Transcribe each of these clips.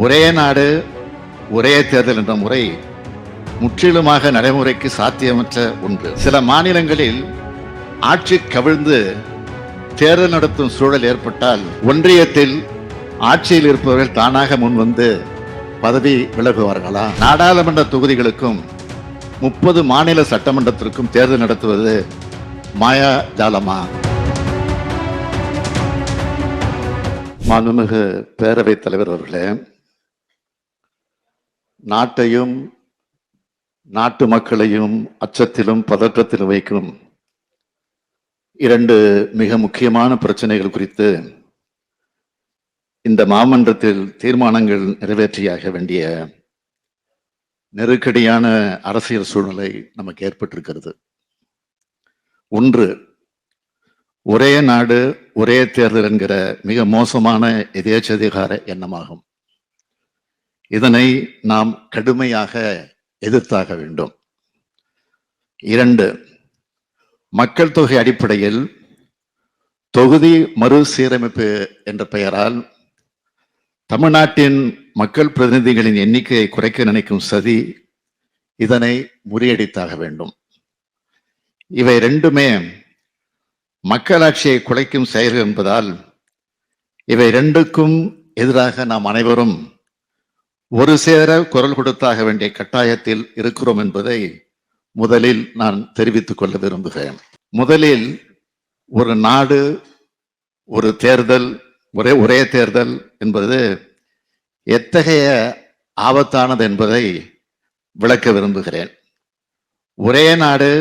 ஒரே நாடு ஒரே தேர்தல் என்ற முறை முற்றிலுமாக நடைமுறைக்கு சாத்தியமற்ற ஒன்று. சில மாநிலங்களில் ஆட்சி கவிழ்ந்து தேர்தல் நடத்தும் சூழல் ஏற்பட்டால் ஒன்றியத்தில் ஆட்சியில் இருப்பவர்கள் தானாக முன்வந்து பதவி விலகுவார்களா? நாடாளுமன்ற தொகுதிகளுக்கும் 30 மாநில சட்டமன்றத்திற்கும் தேர்தல் நடத்துவது மாயாஜாலமா? மாண்புமிகு பேரவைத் தலைவர் அவர்களே, நாட்டையும் நாட்டு மக்களையும் அச்சத்திலும் பதற்றத்திலும் வைக்கும் 2 மிக முக்கியமான பிரச்சனைகள் குறித்து இந்த மாமன்றத்தில் தீர்மானங்கள் நிறைவேற்றியாக வேண்டிய நெருக்கடியான அரசியல் சூழ்நிலை நமக்கு ஏற்பட்டிருக்கிறது. ஒன்று, ஒரே நாடு ஒரே தேர்தல் என்கிற மிக மோசமான எதேச்சதிகார எண்ணமாகும். இதனை நாம் கடுமையாக எதிர்த்தாக வேண்டும். 2, மக்கள் தொகை அடிப்படையில் தொகுதி மறுசீரமைப்பு என்ற பெயரால் தமிழ்நாட்டின் மக்கள் பிரதிநிதிகளின் எண்ணிக்கையை குறைக்க நினைக்கும் சதி, இதனை முறியடித்தாக வேண்டும். இவை 2மே மக்களாட்சியை குலைக்கும் செயல்கள் என்பதால் இவை 2க்கும் எதிராக நாம் அனைவரும் ஒரு சேர குரல் கொடுத்தாக வேண்டிய கட்டாயத்தில் இருக்கிறோம் என்பதை முதலில் நான் தெரிவித்துக் கொள்ள விரும்புகிறேன். முதலில் ஒரு நாடு ஒரு தேர்தல் ஒரே தேர்தல் என்பது எத்தகைய ஆபத்தானது என்பதை விளக்க விரும்புகிறேன். ஒரே நாடு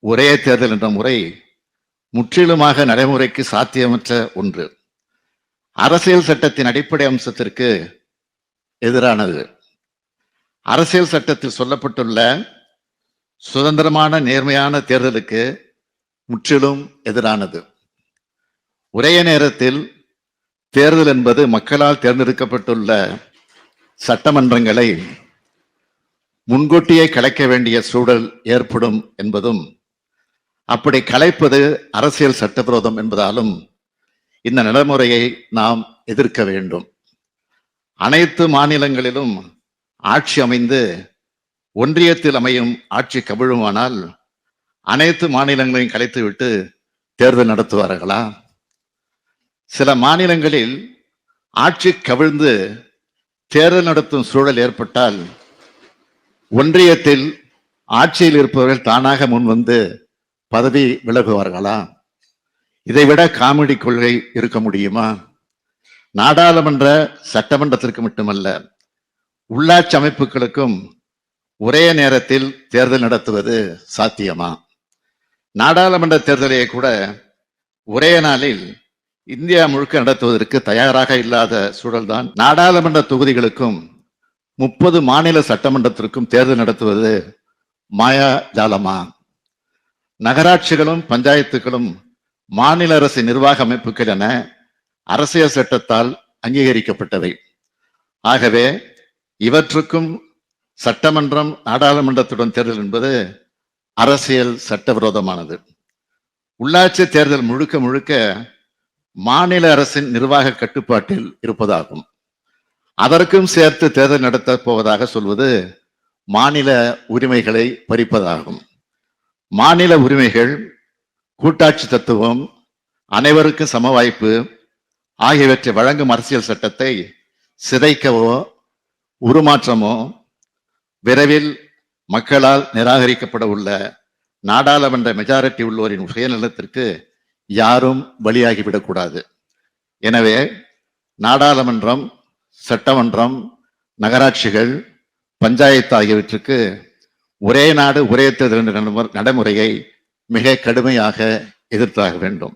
ஒரே தேர்தல் என்ற முறை முற்றிலுமாக நடைமுறைக்கு சாத்தியமற்ற ஒன்று. அரசியல் சட்டத்தின் அடிப்படை அம்சத்திற்கு எதிரானது. அரசியல் சட்டத்தில் சொல்லப்பட்டுள்ள சுதந்திரமான நேர்மையான தேர்தலுக்கு முற்றிலும் எதிரானது. ஒரே நேரத்தில் தேர்தல் என்பது மக்களால் தேர்ந்தெடுக்கப்பட்டுள்ள சட்டமன்றங்களை முன்கூட்டியே கலைக்க வேண்டிய சூழல் ஏற்படும் என்பதும், அப்படி கலைப்பது அரசியல் சட்டவிரோதம் என்பதாலும் இந்த நடைமுறையை நாம் எதிர்க்க வேண்டும். அனைத்து மாநிலங்களிலும் ஆட்சி அமைந்து ஒன்றியத்தில் அமையும் ஆட்சி கவிழுமானால் அனைத்து மாநிலங்களையும் கலைத்துவிட்டு தேர்தல் நடத்துவார்களா? சில மாநிலங்களில் ஆட்சி கவிழ்ந்து தேர்தல் நடத்தும் சூழல் ஏற்பட்டால் ஒன்றியத்தில் ஆட்சியில் இருப்பவர்கள் தானாக முன்வந்து பதவி விலகுவார்களா? இதைவிட காமெடி கொள்கை இருக்க முடியுமா? நாடாளுமன்ற சட்டமன்றத்திற்கு மட்டுமல்ல, உள்ளாட்சி அமைப்புகளுக்கும் ஒரே நேரத்தில் தேர்தல் நடத்துவது சாத்தியமா? நாடாளுமன்ற தேர்தலை கூட ஒரே நாளில் இந்தியா முழுக்க நடத்துவதற்கு தயாராக இல்லாத சூழல்தான் நாடாளுமன்ற தொகுதிகளுக்கும் 30 மாநில சட்டமன்றத்திற்கும் தேர்தல் நடத்துவது மாயாஜாலமா? நகராட்சிகளும் பஞ்சாயத்துகளும் மாநில அரசு நிர்வாக அமைப்புகள் என அரசியல் சட்டத்தால் அங்கீகரிக்கப்பட்டவை. ஆகவே இவற்றுக்கும் சட்டமன்றம் நாடாளுமன்றத்துடன் தேர்தல் என்பது அரசியல் சட்டவிரோதமானது. உள்ளாட்சி தேர்தல் முழுக்க முழுக்க மாநில அரசின் நிர்வாக கட்டுப்பாட்டில் இருப்பதாகும். அதற்கும் சேர்த்து தேர்தல் நடத்த போவதாக சொல்வது மாநில உரிமைகளை பறிப்பதாகும். மாநில உரிமைகள், கூட்டாட்சி தத்துவம், அனைவருக்கும் சம வாய்ப்பு ஆகியவற்றை வழங்கும் அரசியல் சட்டத்தை சிதைக்கவோ உருமாற்றமோ விரைவில் மக்களால் நிராகரிக்கப்பட உள்ள நாடாளுமன்ற மெஜாரிட்டி உள்ளோரின் சுயநலத்திற்கு யாரும் பலியாகிவிடக்கூடாது. எனவே நாடாளுமன்றம், சட்டமன்றம், நகராட்சிகள், பஞ்சாயத்து ஆகியவற்றுக்கு ஒரே நாடு ஒரே தேர்தல் நடைமுறையை மிக கடுமையாக எதிர்த்தாக வேண்டும்.